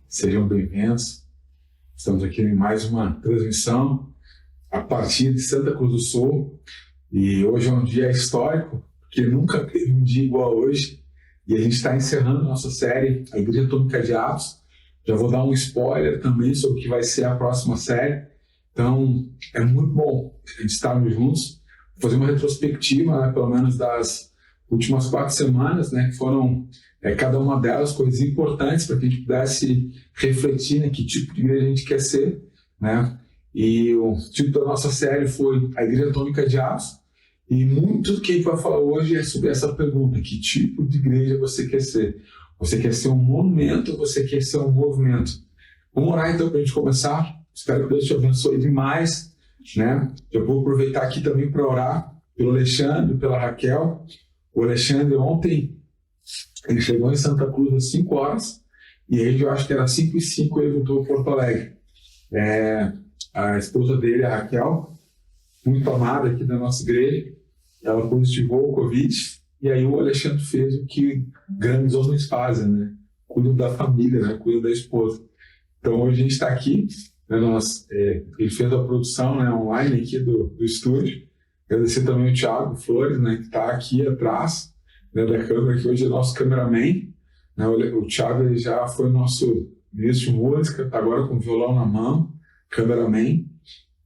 Sejam bem-vindos. Estamos aqui em mais uma transmissão a partir de Santa Cruz do Sul. E hoje é um dia histórico, porque nunca teve um dia igual a hoje. E a gente está encerrando nossa série, a Igreja Atômica de Atos. Já vou dar um spoiler também sobre o que vai ser a próxima série. Então, é muito bom a gente estarmos juntos. Vou fazer uma retrospectiva, né, pelo menos das últimas 4 semanas, né, que foram cada uma delas coisas importantes para que a gente pudesse refletir, né, que tipo de igreja a gente quer ser, né? E o título da nossa série foi a Igreja Atômica de Atos, e muito do que a gente vai falar hoje é sobre essa pergunta: que tipo de igreja você quer ser? Você quer ser um monumento ou você quer ser um movimento? Vamos orar então para a gente começar. Espero que Deus te abençoe demais, né? Eu vou aproveitar aqui também para orar pelo Alexandre, pela Raquel. O Alexandre ontem, ele chegou em Santa Cruz às 5 horas, e aí eu acho que era 5h05 ele voltou para Porto Alegre. A esposa dele, a Raquel, muito amada aqui da nossa igreja, ela positivou o Covid, e aí o Alexandre fez o que grandes homens fazem, né? Cuidam da família, né? Cuidam da esposa. Então hoje a gente está aqui, né? Ele fez a produção, né, online aqui do estúdio. Agradecer também o Thiago Flores, né, que está aqui atrás, né, da câmera, que hoje é nosso cameraman, né? O Thiago, ele já foi nosso ministro de música, está agora com o violão na mão, cameraman.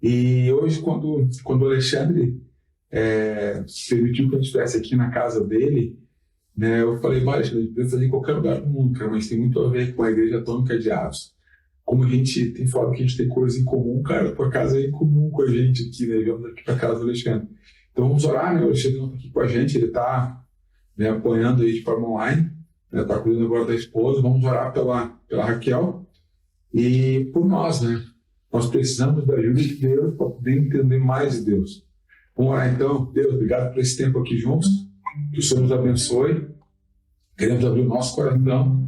E hoje, quando o Alexandre permitiu que a gente estivesse aqui na casa dele, né, eu falei: olha, a gente precisa fazer em qualquer lugar do mundo, cara, mas tem muito a ver com a Igreja Atômica de Atos. Como a gente tem falado que a gente tem coisas em comum, cara, a tua casa é em comum com a gente aqui, né? Vamos aqui para casa do Alexandre. Então vamos orar, né? O Alexandre não está aqui com a gente, ele está, né, apoiando aí de forma online, né? Está cuidando agora da esposa. Vamos orar pela Raquel e por nós, né? Nós precisamos da ajuda de Deus para poder entender mais de Deus. Vamos orar então. Deus, obrigado por esse tempo aqui juntos, que o Senhor nos abençoe. Queremos abrir o nosso coração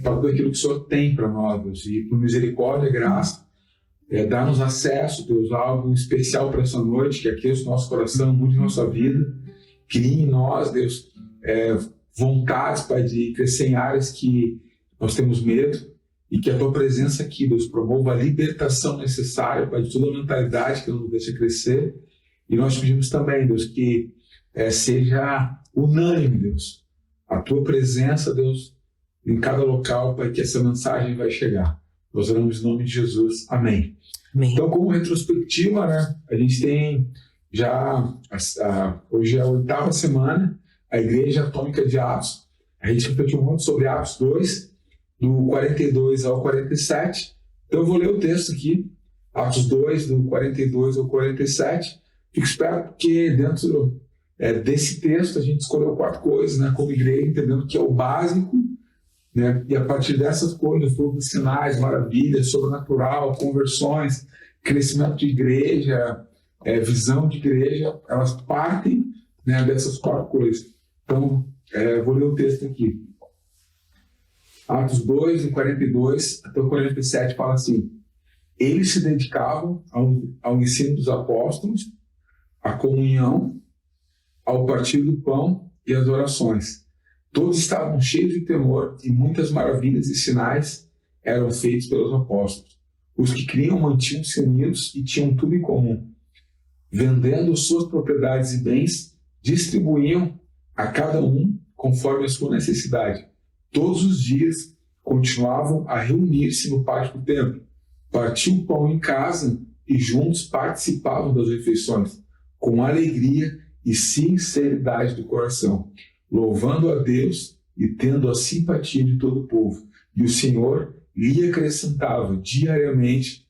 para tudo aquilo que o Senhor tem para nós, Deus, e por misericórdia e graça, dá-nos acesso, Deus, a algo especial para essa noite, que aqueça o nosso coração, mude nossa vida, crie em nós, Deus, vontades, Pai, de crescer em áreas que nós temos medo, e que a Tua presença aqui, Deus, promova a libertação necessária, Pai, de toda a mentalidade que não nos deixa crescer. E nós pedimos também, Deus, que seja unânime, Deus, a Tua presença, Deus, em cada local, Pai, que essa mensagem vai chegar. Nós oramos em nome de Jesus. Amém. Amém. Então, como retrospectiva, né, a gente tem já, hoje é a 8ª semana, a Igreja Atômica de Atos. A gente refletiu muito sobre Atos 2, do 42 ao 47. Então, eu vou ler o texto aqui, Atos 2, do 42 ao 47. Fico esperto porque dentro desse texto a gente escolheu 4 coisas, né, como igreja, entendendo que é o básico, né? E a partir dessas coisas, todos os sinais, maravilhas, sobrenatural, conversões, crescimento de igreja, visão de igreja, elas partem, né, dessas 4 coisas. Então, vou ler o texto aqui. Atos 2, do 42 até o 47, fala assim: eles se dedicavam ao ensino dos apóstolos, à comunhão, ao partir do pão e às orações. Todos estavam cheios de temor, e muitas maravilhas e sinais eram feitos pelos apóstolos. Os que criam mantinham-se unidos e tinham tudo em comum. Vendendo suas propriedades e bens, distribuíam a cada um conforme a sua necessidade. Todos os dias continuavam a reunir-se no pátio do templo, partiam o pão em casa e juntos participavam das refeições, com alegria e sinceridade do coração, louvando a Deus e tendo a simpatia de todo o povo. E o Senhor lhe acrescentava diariamente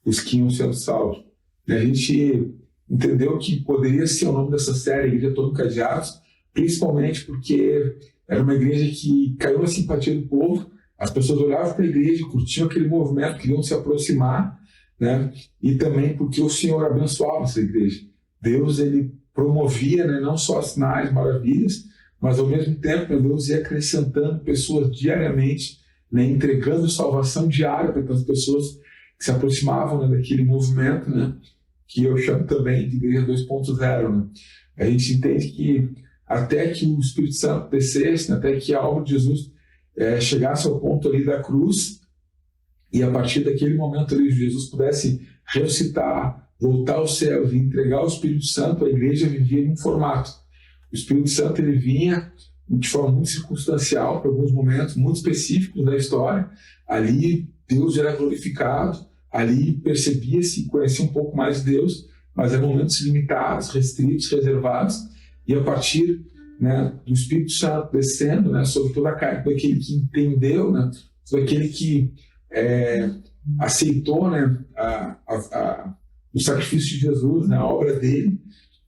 os que iam sendo salvos. E a gente entendeu que poderia ser o nome dessa série, Igreja Atômica de Atos, principalmente porque era uma igreja que caiu na simpatia do povo. As pessoas olhavam para a igreja, curtiam aquele movimento, queriam se aproximar, né? E também porque o Senhor abençoava essa igreja. Deus, ele promovia, né, não só sinais, maravilhas, mas ao mesmo tempo, né, Deus ia acrescentando pessoas diariamente, né, entregando salvação diária para aquelas pessoas que se aproximavam, né, daquele movimento, né, que eu chamo também de Igreja 2.0. Né? A gente entende que até que o Espírito Santo descesse, né, até que a obra de Jesus chegasse ao ponto ali da cruz, e a partir daquele momento ali, Jesus pudesse ressuscitar, voltar aos céus e entregar o Espírito Santo, a igreja vivia em um formato. O Espírito Santo ele vinha de forma muito circunstancial para alguns momentos muito específicos da história. Ali Deus era glorificado, ali percebia-se, conhecia um pouco mais de Deus, mas eram momentos limitados, restritos, reservados, e a partir, né, do Espírito Santo descendo, né, sobre toda a carne daquele que entendeu, né, sobre aquele que aceitou, né, o sacrifício de Jesus, né, a obra dele,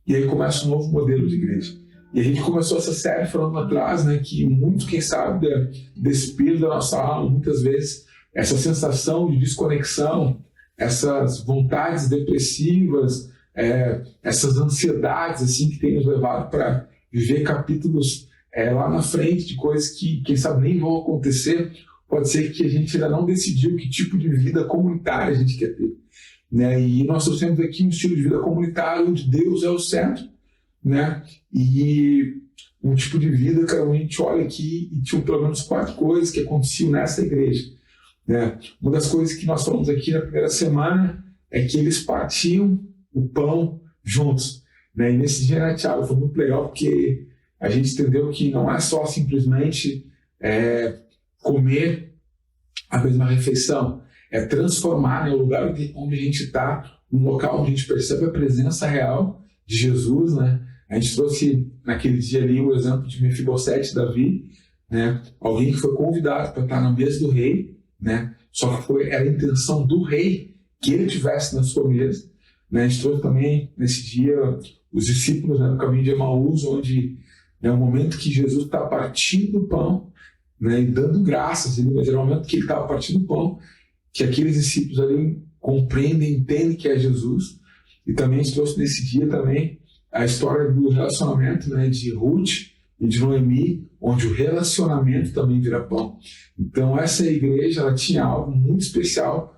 e aí começa um novo modelo de igreja. E a gente começou essa série falando atrás, né, que muito, quem sabe, desse peso da nossa alma, muitas vezes, essa sensação de desconexão, essas vontades depressivas, essas ansiedades assim, que tem nos levado para viver capítulos lá na frente de coisas que, quem sabe, nem vão acontecer. Pode ser que a gente ainda não decidiu que tipo de vida comunitária a gente quer ter, né? E nós trouxemos aqui um estilo de vida comunitário onde Deus é o centro, né? E um tipo de vida que a gente olha aqui e tinha pelo menos 4 coisas que aconteciam nessa igreja, né? Uma das coisas que nós falamos aqui na primeira semana é que eles partiam o pão juntos, né? E nesse dia, né, Thiago, foi muito legal porque a gente entendeu que não é só simplesmente comer a mesma refeição, é transformar, né, o lugar onde a gente está, um local onde a gente percebe a presença real de Jesus, né? A gente trouxe naquele dia ali o exemplo de Mefibosete, Davi, né? Alguém que foi convidado para estar na mesa do rei, né? Só que era a intenção do rei que ele tivesse na sua mesa, né? A gente trouxe também nesse dia os discípulos, né, no caminho de Emaús, onde é o momento que Jesus está partindo o pão, né, e dando graças, mas era o momento que ele estava partindo o pão, que aqueles discípulos ali compreendem, entendem que é Jesus. E também a gente trouxe nesse dia também a história do relacionamento, né, de Ruth e de Noemi, onde o relacionamento também vira pão. Então essa igreja ela tinha algo muito especial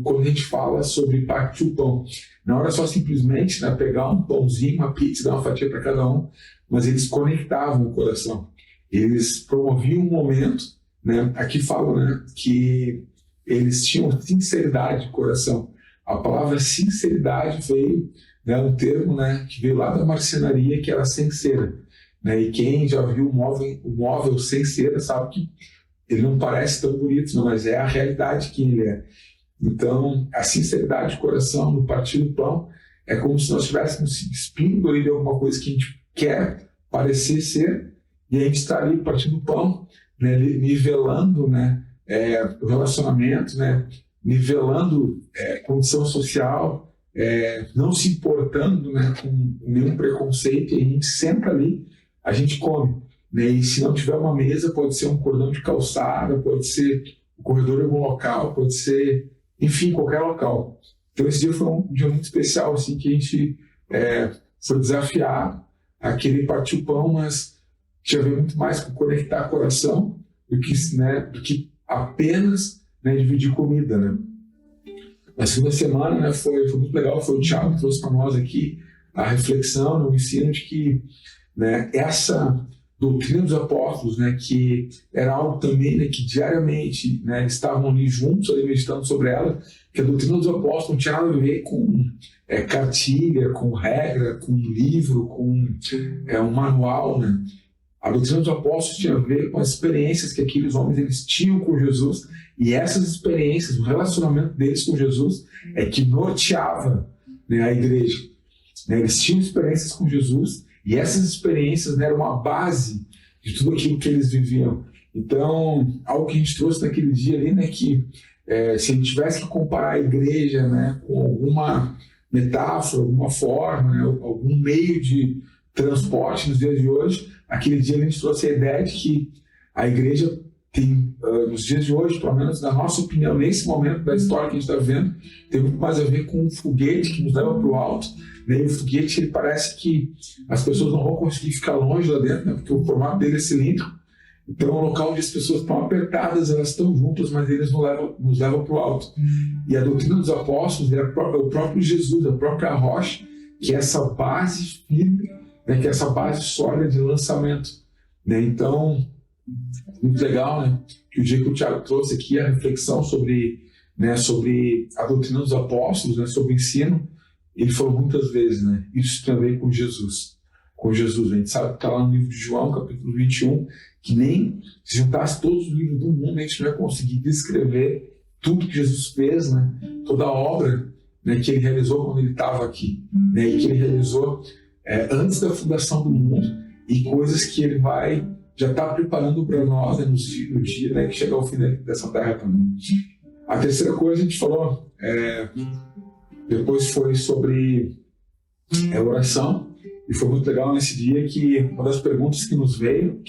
quando a gente fala sobre partir o pão. Não era só simplesmente, né, pegar um pãozinho, uma pizza, dar uma fatia para cada um, mas eles conectavam o coração. Eles promoviam um momento, né, aqui falam, né, que eles tinham sinceridade de coração. A palavra sinceridade veio, né, um termo, né, que veio lá da marcenaria, que era sem cera, né, e quem já viu o móvel sem cera sabe que ele não parece tão bonito, não, mas é a realidade que ele é. Então, a sinceridade de coração no partir do pão é como se nós estivéssemos se despindo ali de alguma coisa que a gente quer parecer ser, e a gente está ali partindo o pão, né, nivelando, né, o relacionamento, né, nivelando condição social, não se importando, né, com nenhum preconceito, e a gente senta ali, a gente come, né, e se não tiver uma mesa, pode ser um cordão de calçada, pode ser o corredor de algum local, pode ser, enfim, qualquer local. Então esse dia foi um dia muito especial, assim, que a gente foi desafiado a querer partir o pão, mas tinha a ver muito mais com conectar coração do que apenas, né, dividir comida, né? Na segunda semana, né, foi muito legal, foi o Thiago que trouxe para nós aqui a reflexão, o ensino de que, né, essa doutrina dos apóstolos, né, que era algo também, né, que diariamente, né, eles estavam ali juntos, ali meditando sobre ela, que a doutrina dos apóstolos não tinha nada a ver com cartilha, com regra, com livro, com um manual, né? A doutrina dos apóstolos tinha a ver com as experiências que aqueles homens eles tinham com Jesus, e essas experiências, o relacionamento deles com Jesus é que norteava, né, a igreja. Né? Eles tinham experiências com Jesus, e essas experiências, né, eram a base de tudo aquilo que eles viviam. Então, algo que a gente trouxe naquele dia ali, né, que se a gente tivesse que comparar a igreja, né, com alguma metáfora, alguma forma, né, algum meio de transporte nos dias de hoje, aquele dia a gente trouxe a ideia de que a igreja tem, nos dias de hoje, pelo menos na nossa opinião, nesse momento da história que a gente está vendo, tem muito mais a ver com um foguete que nos leva para o alto, né? E o foguete, ele parece que as pessoas não vão conseguir ficar longe lá dentro, né? Porque o formato dele é cilíndrico. Então é um local onde as pessoas estão apertadas, elas estão juntas, mas eles nos levam para o alto. E a doutrina dos apóstolos é o próprio Jesus, a própria rocha, que é essa base firme, né? Que é essa base sólida de lançamento, né? Então, muito legal, né? Que o dia que o Thiago trouxe aqui a reflexão sobre, né, sobre a doutrina dos apóstolos, né, sobre o ensino, ele falou muitas vezes, né, isso tem a ver com Jesus. Com Jesus, a gente sabe que está lá no livro de João, capítulo 21, que nem se juntasse todos os livros do mundo, a gente não ia conseguir descrever tudo que Jesus fez, né, toda a obra, né, que ele realizou quando ele estava aqui, né, e que ele realizou antes da fundação do mundo, e coisas que ele já está preparando para nós, né, no dia, né, que chega ao fim dessa terra também. A terceira coisa a gente falou, depois foi sobre oração, e foi muito legal nesse dia que uma das perguntas que nos veio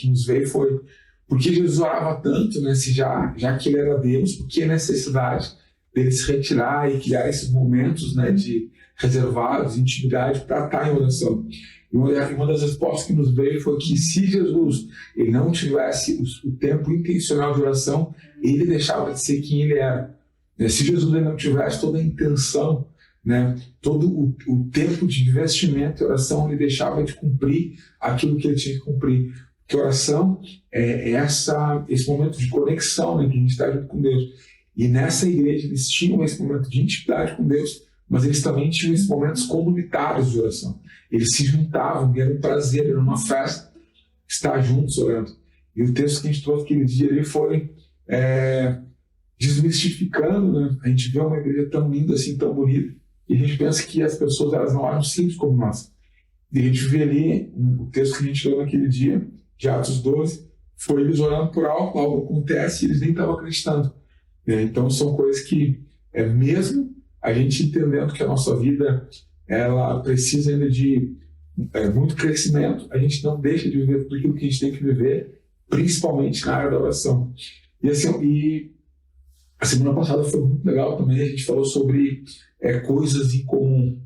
foi: por que Jesus orava tanto, né, se já que ele era Deus, por que a necessidade dele se retirar e criar esses momentos, né, de reservados, de intimidade, para estar em oração? E uma das respostas que nos veio foi que se Jesus ele não tivesse o tempo intencional de oração, ele deixava de ser quem ele era. Se Jesus ele não tivesse toda a intenção, né, todo o tempo de investimento em oração, ele deixava de cumprir aquilo que ele tinha que cumprir. Porque oração é esse momento de conexão, né, que a gente está junto com Deus. E nessa igreja eles tinham esse momento de intimidade com Deus, mas eles também tinham esses momentos comunitários de oração. Eles se juntavam, era um prazer, era uma festa estar juntos orando. E o texto que a gente trouxe aquele dia ali foi desmistificando, né? A gente vê uma igreja tão linda assim, tão bonita, e a gente pensa que as pessoas elas não eram simples como nós. E a gente vê ali o texto que a gente leu naquele dia, de Atos 12, foi eles orando por algo acontece e eles nem estavam acreditando. Então são coisas que, mesmo a gente entendendo que a nossa vida ela precisa ainda de muito crescimento, a gente não deixa de viver tudo aquilo que a gente tem que viver, principalmente na área da oração. E a semana passada foi muito legal também, a gente falou sobre coisas em comum,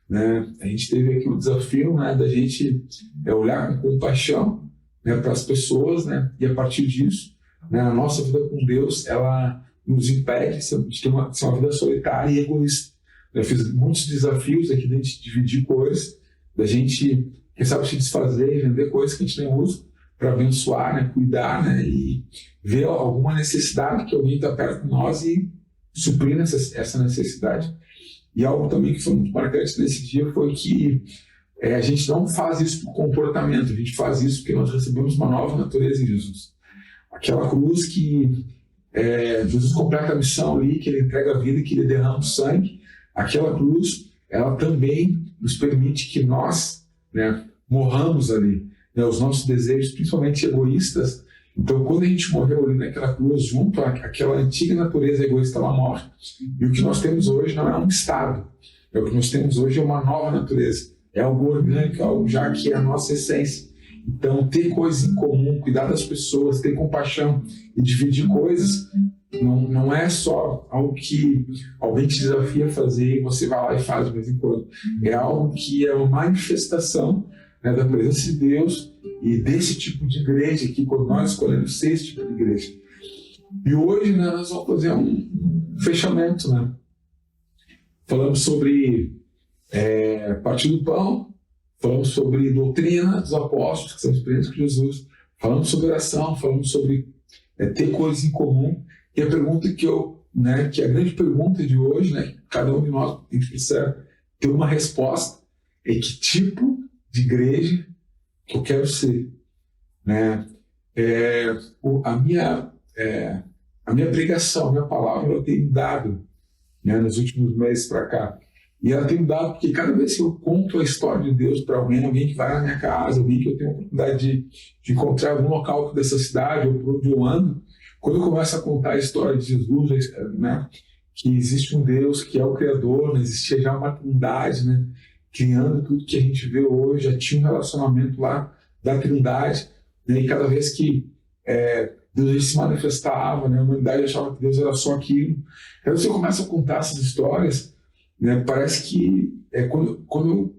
né? A gente teve aqui o desafio, né, da gente olhar com compaixão, né, para as pessoas, né, e a partir disso, né, a nossa vida com Deus, ela nos impede de ter uma vida solitária e egoísta. Eu fiz muitos desafios aqui de a gente dividir coisas, da gente, quem sabe, se desfazer e vender coisas que a gente nem usa para abençoar, né, cuidar, né, e ver alguma necessidade que alguém está perto de nós e suprir essa necessidade. E algo também que foi muito marcante nesse dia foi que a gente não faz isso por comportamento, a gente faz isso porque nós recebemos uma nova natureza em Jesus. Aquela cruz que Jesus completa a missão ali, que ele entrega a vida, que ele derrama o sangue, aquela cruz, ela também nos permite que nós, né, morramos ali, né, os nossos desejos, principalmente egoístas. Então, quando a gente morreu ali naquela cruz, junto àquela antiga natureza egoísta, ela morre. E o que nós temos hoje não é um estado, o que nós temos hoje é uma nova natureza, é algo orgânico, algo já que é a nossa essência. Então, ter coisas em comum, cuidar das pessoas, ter compaixão e dividir coisas, não é só algo que alguém te desafia a fazer e você vai lá e faz de vez em quando. É algo que é uma manifestação, né, da presença de Deus e desse tipo de igreja aqui, quando nós escolhemos ser esse tipo de igreja. E hoje, né, nós vamos fazer um fechamento, né? Falamos sobre partir do pão, falamos sobre doutrina dos apóstolos, que são experiências com Jesus, falamos sobre oração, falamos sobre ter coisas em comum. E a pergunta que a grande pergunta de hoje, né, que cada um de nós tem que precisar ter uma resposta, é que tipo de igreja que eu quero ser, né? A minha pregação, a minha palavra, ela tem mudado, né, nos últimos meses para cá. E ela tem mudado porque cada vez que eu conto a história de Deus para alguém que vai na minha casa, alguém que eu tenho a oportunidade de encontrar algum local dessa cidade ou por onde eu ando, quando eu começo a contar a história de Jesus, né, que existe um Deus que é o Criador, né, existia já uma Trindade, né, criando tudo que a gente vê hoje, já tinha um relacionamento lá da Trindade, né, e cada vez que Deus se manifestava, né, a humanidade achava que Deus era só aquilo. Então, se eu começo a contar essas histórias, né, parece que quando eu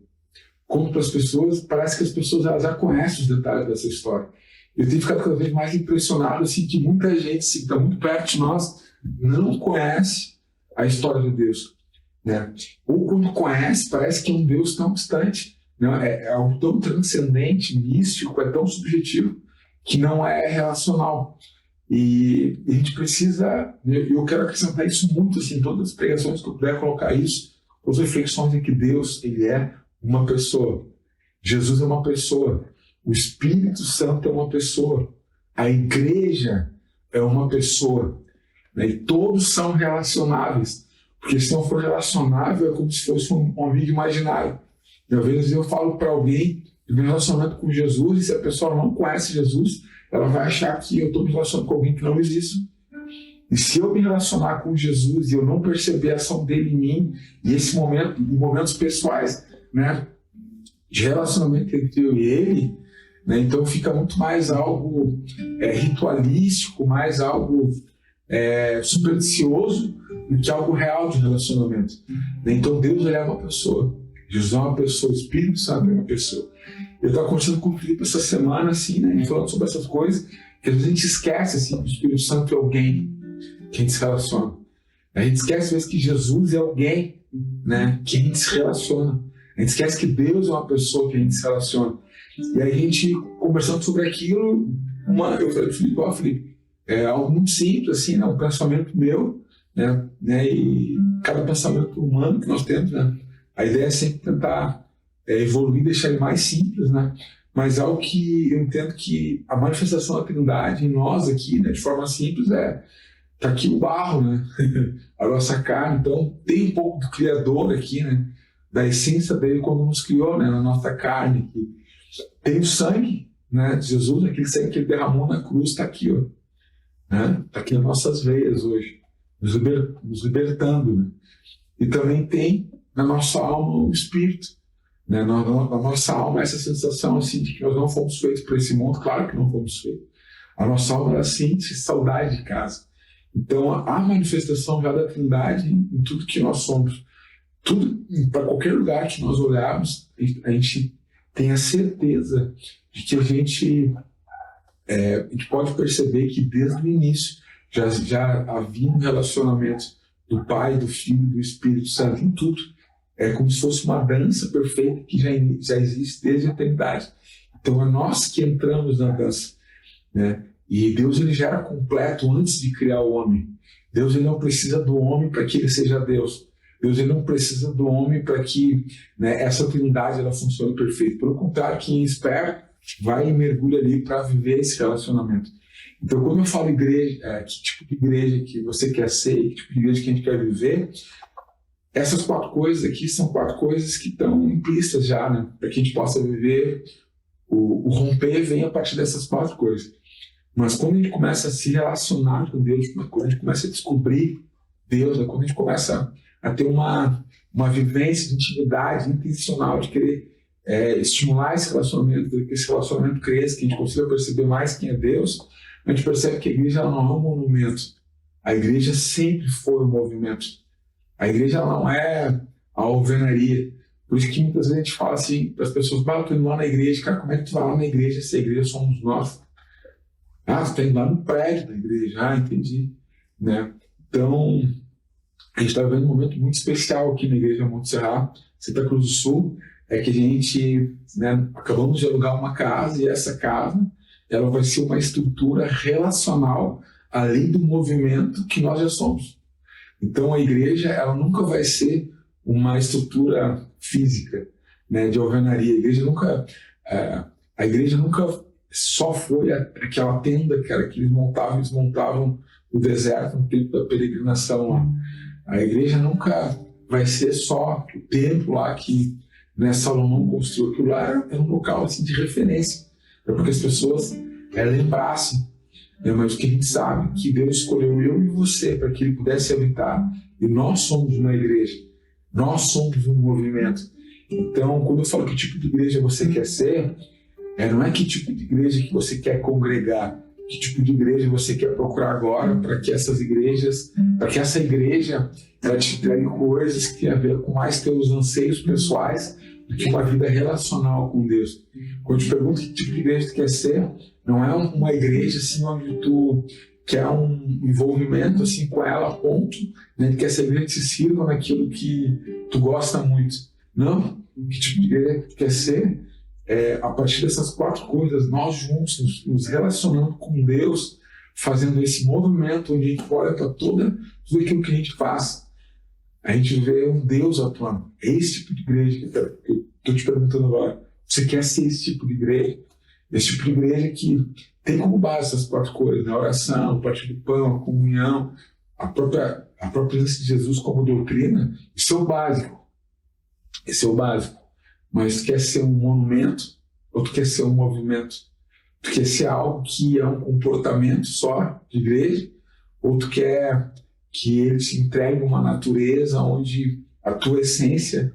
conto para as pessoas, parece que as pessoas elas já conhecem os detalhes dessa história. Eu tenho ficado cada vez mais impressionado assim, que muita gente que está muito perto de nós não conhece a história de Deus, né? Ou quando conhece, parece que é um Deus tão distante, né? É algo tão transcendente, místico, é tão subjetivo, que não é relacional. E a gente precisa, eu quero acrescentar isso muito, assim, todas as pregações que eu puder colocar isso, as reflexões em que Deus, ele é uma pessoa. Jesus é uma pessoa. O Espírito Santo é uma pessoa. A igreja é uma pessoa. Né? E todos são relacionáveis. Porque se não for relacionável, é como se fosse um amigo imaginário. E às vezes eu falo para alguém do meu relacionamento com Jesus, e se a pessoa não conhece Jesus, ela vai achar que eu estou me relacionando com alguém que não existe. E se eu me relacionar com Jesus e eu não perceber a ação dele em mim, e esse momento, em momentos pessoais, né, de relacionamento entre eu e ele, né, então fica muito mais algo ritualístico, mais algo supersticioso do que algo real de relacionamento. Então Deus, ele é uma pessoa. Jesus é uma pessoa, o Espírito Santo é uma pessoa. Eu estava conversando com o Felipe essa semana, assim, né, falando sobre essas coisas, que às vezes a gente esquece, assim, que o Espírito Santo é alguém que a gente se relaciona. A gente esquece, às vezes, que Jesus é alguém, né, que a gente se relaciona. A gente esquece que Deus é uma pessoa que a gente se relaciona. E aí a gente, conversando sobre aquilo, eu falei, Felipe, é algo muito simples, assim, né, um pensamento meu, né, e cada pensamento humano que nós temos, né, a ideia é sempre tentar evoluir, deixar ele mais simples, né, mas algo que eu entendo que a manifestação da Trindade em nós aqui, né, de forma simples, tá aqui o barro, né, a nossa carne, então tem um pouco do Criador aqui, né, da essência dele quando nos criou, né, na nossa carne aqui. Tem o sangue, né, de Jesus, aquele sangue que ele derramou na cruz, está aqui, ó, né, tá aqui nas nossas veias hoje, nos libertando, né. E também tem na nossa alma o Espírito, né, na nossa alma essa sensação assim de que nós não fomos feitos para esse mundo, claro que não fomos feitos. A nossa alma ela sente saudade de casa. Então a manifestação já da Trindade em tudo que nós somos, tudo, para qualquer lugar que nós olharmos, a gente tem a certeza de que a gente pode perceber que desde o início já havia um relacionamento do Pai, do Filho e do Espírito Santo em tudo. É como se fosse uma dança perfeita que já existe desde a eternidade. Então é nós que entramos na dança, né? E Deus, ele já era completo antes de criar o homem. Deus, ele não precisa do homem para que ele seja Deus. Deus, ele não precisa do homem para que, né, essa trindade ela funcione perfeito. Pelo contrário, quem espera vai e mergulha ali para viver esse relacionamento. Então, quando eu falo igreja, que tipo de igreja que você quer ser, que tipo de igreja que a gente quer viver, essas 4 coisas aqui são 4 coisas que estão implícitas já, né, para que a gente possa viver. O romper vem a partir dessas 4 coisas. Mas quando a gente começa a se relacionar com Deus, quando a gente começa a descobrir Deus, quando a gente começa a ter uma vivência de intimidade intencional, de querer estimular esse relacionamento, que esse relacionamento cresça, que a gente consiga perceber mais quem é Deus, a gente percebe que a igreja ela não é um monumento. A igreja sempre foi um movimento. A igreja ela não é a alvenaria. Por isso que muitas vezes a gente fala assim para as pessoas, eu estou indo lá na igreja, cara, como é que tu vai lá na igreja se a igreja somos nós? Ah, você está indo lá no prédio da igreja. Ah, entendi. Né? Então, a gente está vivendo um momento muito especial aqui na Igreja Monte Serra, Santa Cruz do Sul, é que a gente, né, acabamos de alugar uma casa, e essa casa ela vai ser uma estrutura relacional além do movimento que nós já somos. Então, a igreja ela nunca vai ser uma estrutura física, né, de alvenaria. A igreja nunca só foi aquela tenda que eles montavam no deserto, no tempo da peregrinação lá. A igreja nunca vai ser só o templo lá que, né, Salomão construiu. Aquilo lá era um local assim, de referência, para que as pessoas lembrassem. Mas o que a gente sabe que Deus escolheu eu e você para que Ele pudesse habitar, e nós somos uma igreja, nós somos um movimento. Então, quando eu falo que tipo de igreja você quer ser, não é que tipo de igreja que você quer congregar, que tipo de igreja você quer procurar agora para que essa igreja ela te traga coisas que têm a ver com mais teus anseios pessoais do que uma vida relacional com Deus. Quando eu te pergunto que tipo de igreja tu quer ser, não é uma igreja assim, onde tu quer um envolvimento assim, com ela a ponto, né, que essa igreja te sirva naquilo que tu gosta muito. Não, que tipo de igreja tu quer ser? A partir dessas 4 coisas, nós juntos nos relacionando com Deus, fazendo esse movimento onde a gente olha para tudo aquilo que a gente faz, a gente vê um Deus atuando. É esse tipo de igreja que eu estou te perguntando agora. Você quer ser esse tipo de igreja? Esse tipo de igreja que tem como base essas quatro coisas, né? A oração, o partir do pão, a comunhão, a própria presença de Jesus como doutrina. Isso é o básico. Esse é o básico. Mas tu quer ser um monumento ou tu quer ser um movimento? Tu quer ser algo que é um comportamento só de igreja? Ou tu quer que ele te entregue uma natureza onde a tua essência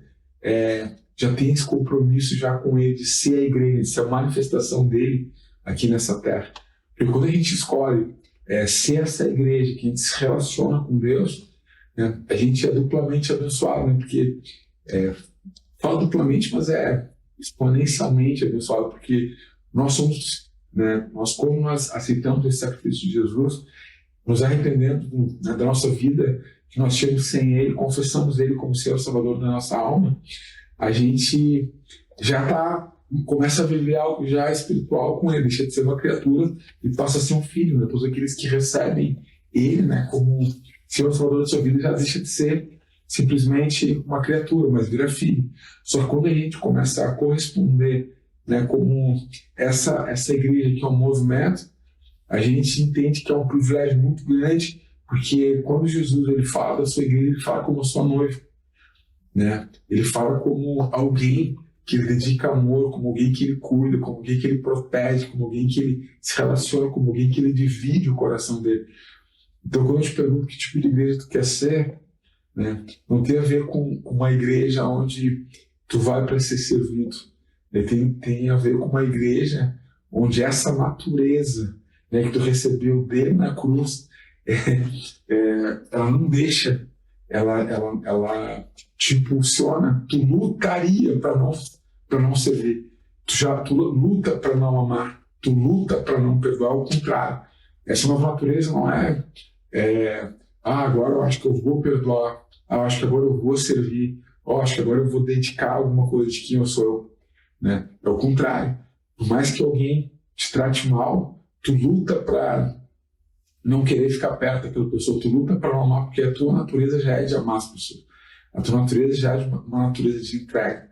já tem esse compromisso já com ele de ser a igreja, de ser a manifestação dele aqui nessa terra? Porque quando a gente escolhe ser essa igreja, que a gente se relaciona com Deus, né, a gente é duplamente abençoado, né? Porque falo duplamente, mas é exponencialmente abençoado, porque nós somos, né, como nós aceitamos esse sacrifício de Jesus, nos arrependendo, né, da nossa vida, que nós tínhamos sem Ele, confessamos Ele como Senhor Salvador da nossa alma, a gente já começa a viver algo já espiritual com Ele, deixa de ser uma criatura e passa a ser um filho, né? Todos aqueles que recebem Ele, né, como Senhor Salvador da sua vida, já deixa de ser simplesmente uma criatura, mas vira filho. Só que quando a gente começa a corresponder, né, como essa igreja que é um movimento, a gente entende que é um privilégio muito grande, porque quando Jesus ele fala da sua igreja, ele fala como a sua noiva, né? Ele fala como alguém que ele dedica amor, como alguém que ele cuida, como alguém que ele protege, como alguém que ele se relaciona, como alguém que ele divide o coração dele. Então, quando eu te pergunto que tipo de igreja tu quer ser, né, não tem a ver com uma igreja onde tu vai para ser servido, né? Tem a ver com uma igreja onde essa natureza, né, que tu recebeu dele na cruz, ela não deixa, ela te impulsiona. Tu lutaria para não servir, tu luta para não amar, tu luta para não perdoar. Ao contrário, essa nova natureza não agora eu acho que eu vou perdoar, eu acho que agora eu vou servir, eu acho que agora eu vou dedicar alguma coisa de quem eu sou, né? É o contrário. Por mais que alguém te trate mal, tu luta para não querer ficar perto daquela pessoa, tu luta para não amar, porque a tua natureza já é de amar as pessoas. A tua natureza já é de uma natureza de entrega.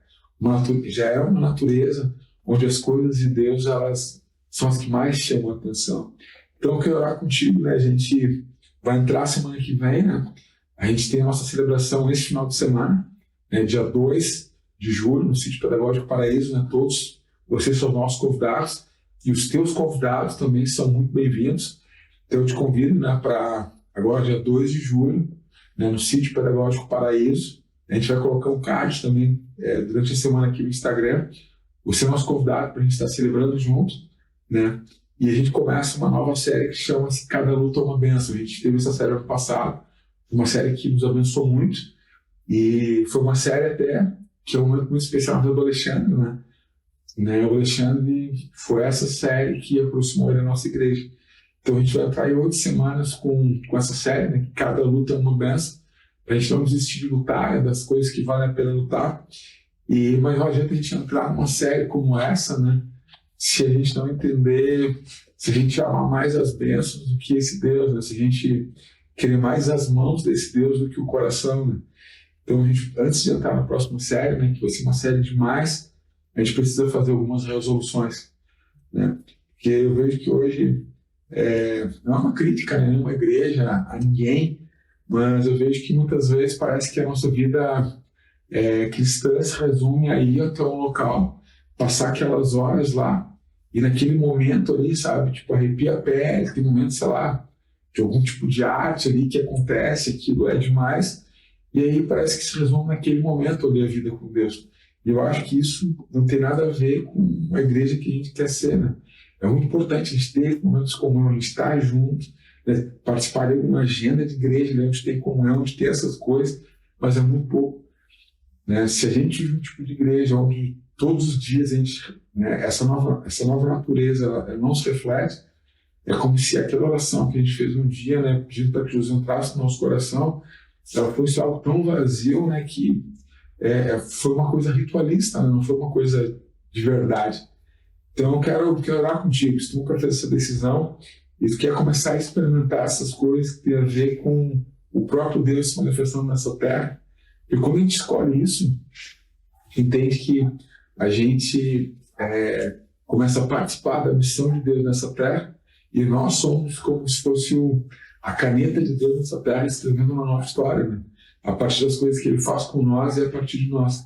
Já é uma natureza onde as coisas de Deus, elas são as que mais chamam a atenção. Então eu quero orar contigo, né? A gente vai entrar semana que vem, né? A gente tem a nossa celebração esse final de semana, né? Dia 2 de julho, no Sítio Pedagógico Paraíso, né? Todos vocês são nossos convidados, e os teus convidados também são muito bem-vindos. Então eu te convido, né, para agora, dia 2 de julho, né, no Sítio Pedagógico Paraíso. A gente vai colocar um card também durante a semana aqui no Instagram. Você é nosso convidado para a gente estar celebrando junto, né? E a gente começa uma nova série que chama-se Cada Luta é uma Bênção. A gente teve essa série ano passado, uma série que nos abençoou muito, e foi uma série até que é um momento muito especial do Alexandre, né? O Alexandre foi essa série que aproximou ele da nossa igreja. Então a gente vai entrar em 8 semanas com essa série, né? Que cada luta é uma bênção, para a gente não desistir de lutar, né? Das coisas que valem a pena lutar. Mas não adianta a gente entrar numa série como essa, né? Se a gente não entender, se a gente amar mais as bênçãos do que esse Deus, né? Se a gente querer mais as mãos desse Deus do que o coração, né? Então, antes de entrar na próxima série, né, que vai ser uma série demais, a gente precisa fazer algumas resoluções, né? Porque eu vejo que hoje não é uma crítica, né, a nenhuma igreja, a ninguém, mas eu vejo que muitas vezes parece que a nossa vida cristã se resume a ir até um local, passar aquelas horas lá, e naquele momento ali, sabe, tipo, arrepia a pele, aquele momento, sei lá, de algum tipo de arte ali que acontece, aquilo é demais, e aí parece que se resume naquele momento ali a vida com Deus. E eu acho que isso não tem nada a ver com a igreja que a gente quer ser, né? É muito importante a gente ter momentos comuns, a gente estar junto, né? Participar de uma agenda de igreja, né? Onde tem comunhão, onde tem essas coisas, mas é muito pouco, né? Se a gente vive um tipo de igreja onde todos os dias a gente, né, essa nova natureza ela não se reflete, é como se aquela oração que a gente fez um dia, né, pedindo para que Jesus entrasse no nosso coração, ela fosse algo tão vazio, né, que foi uma coisa ritualista, né, não foi uma coisa de verdade. Então eu quero orar contigo, se tu nunca fez essa decisão, e tu quer começar a experimentar essas coisas que tem a ver com o próprio Deus se manifestando nessa terra. E quando a gente escolhe isso, entende que a gente começa a participar da missão de Deus nessa terra, e nós somos como se fosse a caneta de Deus nessa terra escrevendo uma nova história, né? A partir das coisas que Ele faz com nós e a partir de nós.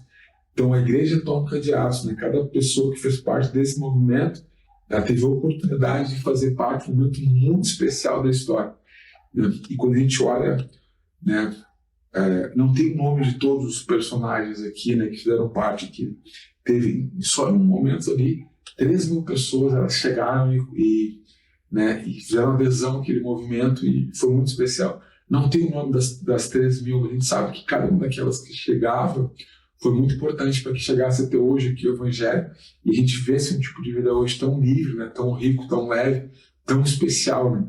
Então a Igreja Atômica de Atos, né? Cada pessoa que fez parte desse movimento, ela teve a oportunidade de fazer parte de um momento muito especial da história, né? E quando a gente olha, né, não tem o nome de todos os personagens aqui, né, que fizeram parte aqui. Teve só em um momento ali 3.000 pessoas, elas chegaram e fizeram adesão àquele movimento, e foi muito especial. Não tem o nome das 3.000, mas a gente sabe que cada uma daquelas que chegava foi muito importante para que chegasse até hoje aqui o Evangelho, e a gente vê esse tipo de vida hoje tão livre, né, tão rico, tão leve, tão especial, né?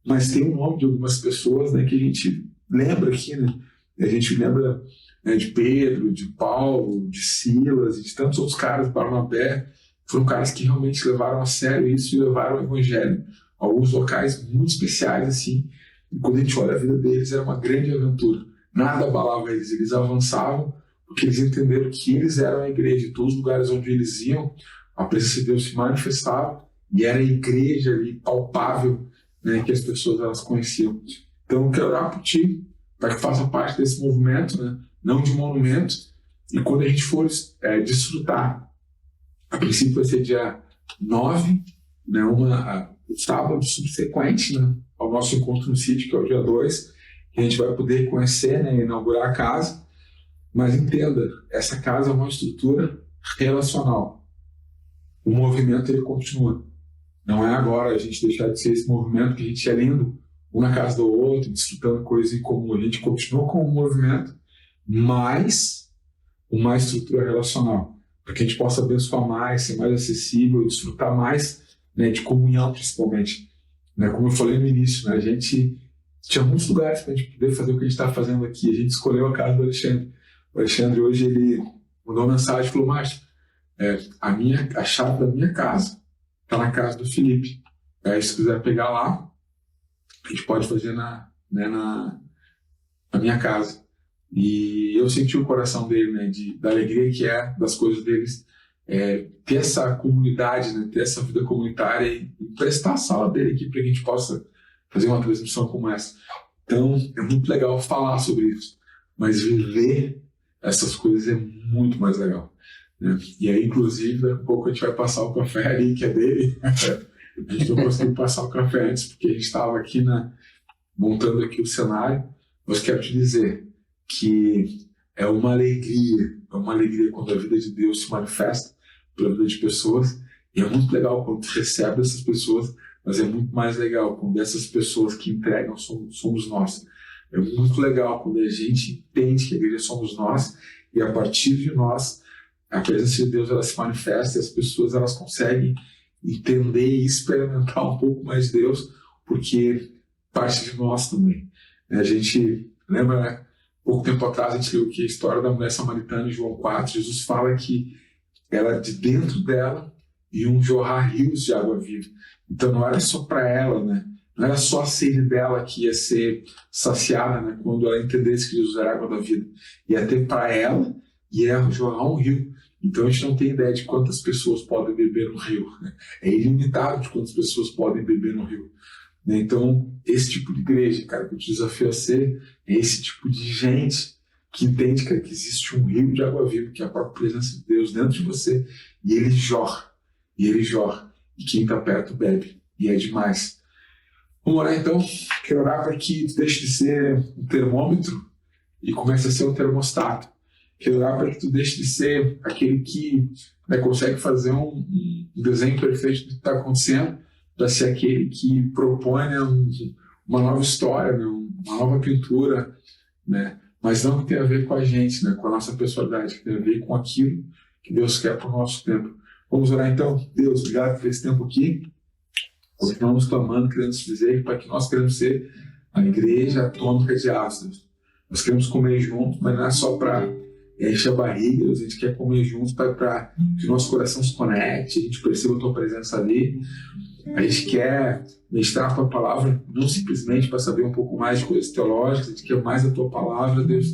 Mas tem o nome de algumas pessoas, né, que a gente lembra aqui, né? A gente lembra, né, de Pedro, de Paulo, de Silas e de tantos outros caras, Barnabé. Foram caras que realmente levaram a sério isso e levaram o Evangelho a alguns locais muito especiais, assim. E quando a gente olha a vida deles, era uma grande aventura. Nada abalava eles, eles avançavam, porque eles entenderam que eles eram a igreja. Em todos os lugares onde eles iam, a presença de Deus se manifestava, e era a igreja ali, palpável, né, que as pessoas elas conheciam. Então eu quero orar por ti, para que faça parte desse movimento, né, não de monumento. E quando a gente for desfrutar, a princípio vai ser dia 9, né, sábado subsequente, né, ao nosso encontro no sítio, que é o dia 2, que a gente vai poder conhecer, né, inaugurar a casa. Mas entenda, essa casa é uma estrutura relacional. O movimento ele continua. Não é agora a gente deixar de ser esse movimento que a gente é lindo, um na casa do outro, desfrutando coisas em comum. A gente continua com o movimento, mas uma estrutura relacional, para que a gente possa abençoar mais, ser mais acessível, desfrutar mais, né, de comunhão, principalmente. Né, como eu falei no início, né, a gente tinha muitos lugares para a gente poder fazer o que a gente está fazendo aqui. A gente escolheu a casa do Alexandre. O Alexandre hoje ele mandou uma mensagem e falou: Márcio, a chave da minha casa está na casa do Felipe. Se quiser pegar lá, a gente pode fazer na minha casa. E eu senti o coração dele, né, da alegria que é das coisas deles, ter essa comunidade, né, ter essa vida comunitária e prestar a sala dele aqui para que a gente possa fazer uma transmissão como essa. Então é muito legal falar sobre isso, mas viver essas coisas é muito mais legal, né? E aí, inclusive, daqui a pouco a gente vai passar o café ali, que é dele. A gente não conseguiu passar o café antes, porque a gente estava aqui montando aqui o cenário. Mas quero te dizer que é uma alegria quando a vida de Deus se manifesta pela vida de pessoas, e é muito legal quando tu recebe essas pessoas, mas é muito mais legal quando essas pessoas que entregam somos nós. É muito legal quando a gente entende que a igreja somos nós, e a partir de nós a presença de Deus ela se manifesta, e as pessoas elas conseguem entender e experimentar um pouco mais de Deus, porque parte de nós também. A gente lembra, né? Pouco tempo atrás a gente leu que a história da mulher samaritana em João 4, Jesus fala que ela, de dentro dela iam jorrar rios de água viva. Então não era só para ela, né? Não era só a sede dela que ia ser saciada, né, quando ela entendesse que Jesus era a água da vida. Ia ter para ela e ia jorrar um rio. Então a gente não tem ideia de quantas pessoas podem beber no rio, né? É ilimitado de quantas pessoas podem beber no rio. Então, esse tipo de igreja, cara, que eu te desafio a ser, é esse tipo de gente que entende, cara, que existe um rio de água viva, que é a própria presença de Deus dentro de você, e ele jorra, e quem está perto bebe, e é demais. Vamos orar então. Quero orar para que tu deixe de ser um termômetro e comece a ser um termostato. Quero orar para que tu deixe de ser aquele que, né, consegue fazer um desenho perfeito do que está acontecendo, para ser aquele que propõe, né, uma nova história, né, uma nova pintura, né, mas não que tenha a ver com a gente, né, com a nossa personalidade, que tem a ver com aquilo que Deus quer para o nosso tempo. Vamos orar então. Deus, obrigado por esse tempo aqui. Continuamos clamando, querendo dizer para que nós queremos ser a igreja atômica de Atos. Nós queremos comer juntos, mas não é só para encher a barriga, a gente quer comer juntos para que o nosso coração se conecte, a gente perceba a tua presença ali. A gente quer ministrar a Tua Palavra não simplesmente para saber um pouco mais de coisas teológicas, a gente quer mais a Tua Palavra, Deus,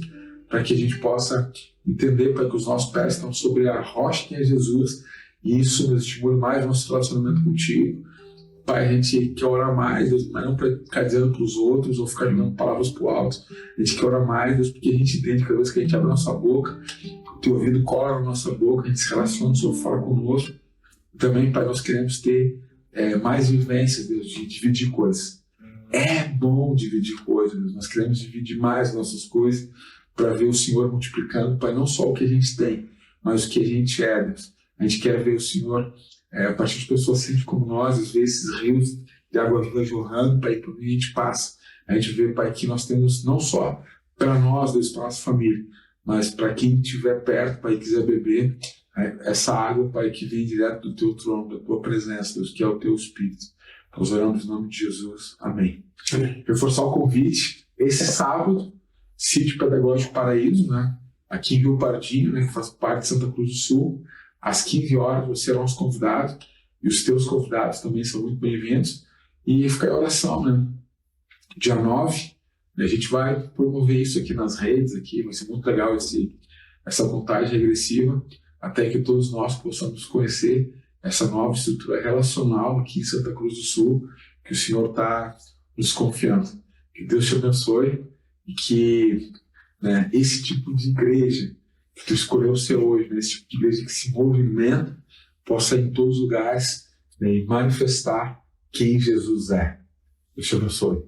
para que a gente possa entender, para que os nossos pés estão sobre a rocha que é Jesus, e isso nos estimule mais o nosso relacionamento contigo. Pai, a gente quer orar mais, Deus, mas não para ficar dizendo para os outros ou ficar dando palavras para o alto. A gente quer orar mais, Deus, porque a gente entende que cada vez que a gente abre a nossa boca, o Teu ouvido cola na nossa boca, a gente se relaciona, o Senhor fala conosco. Também, Pai, nós queremos ter mais vivências, Deus, de dividir coisas. É bom dividir coisas, Deus. Nós queremos dividir mais as nossas coisas para ver o Senhor multiplicando, Pai, não só o que a gente tem, mas o que a gente é, Deus. A gente quer ver o Senhor, a partir de pessoas simples como nós, às vezes esses rios de água viva jorrando, Pai, por onde a gente passa. A gente vê, Pai, que nós temos não só para nós, Deus, para a nossa família, mas para quem estiver perto, Pai, quiser beber, essa água, Pai, que vem direto do Teu trono, da Tua presença, Deus, que é o Teu Espírito. Nós oramos em nome de Jesus. Amém. Reforçar o convite, esse sábado, Sítio Pedagógico Paraíso, né? Aqui em Rio Pardinho, né? Que faz parte de Santa Cruz do Sul, às 15 horas, você será nosso convidado, e os teus convidados também são muito bem-vindos. E fica em oração, né? Dia 9, a gente vai promover isso aqui nas redes, aqui, vai ser muito legal essa contagem regressiva, até que todos nós possamos conhecer essa nova estrutura relacional aqui em Santa Cruz do Sul, que o Senhor está nos confiando. Que Deus te abençoe e que, né, esse tipo de igreja que tu escolheu ser hoje, né, esse tipo de igreja que se movimenta, possa ir em todos os lugares, né, e manifestar quem Jesus é. Deus te abençoe.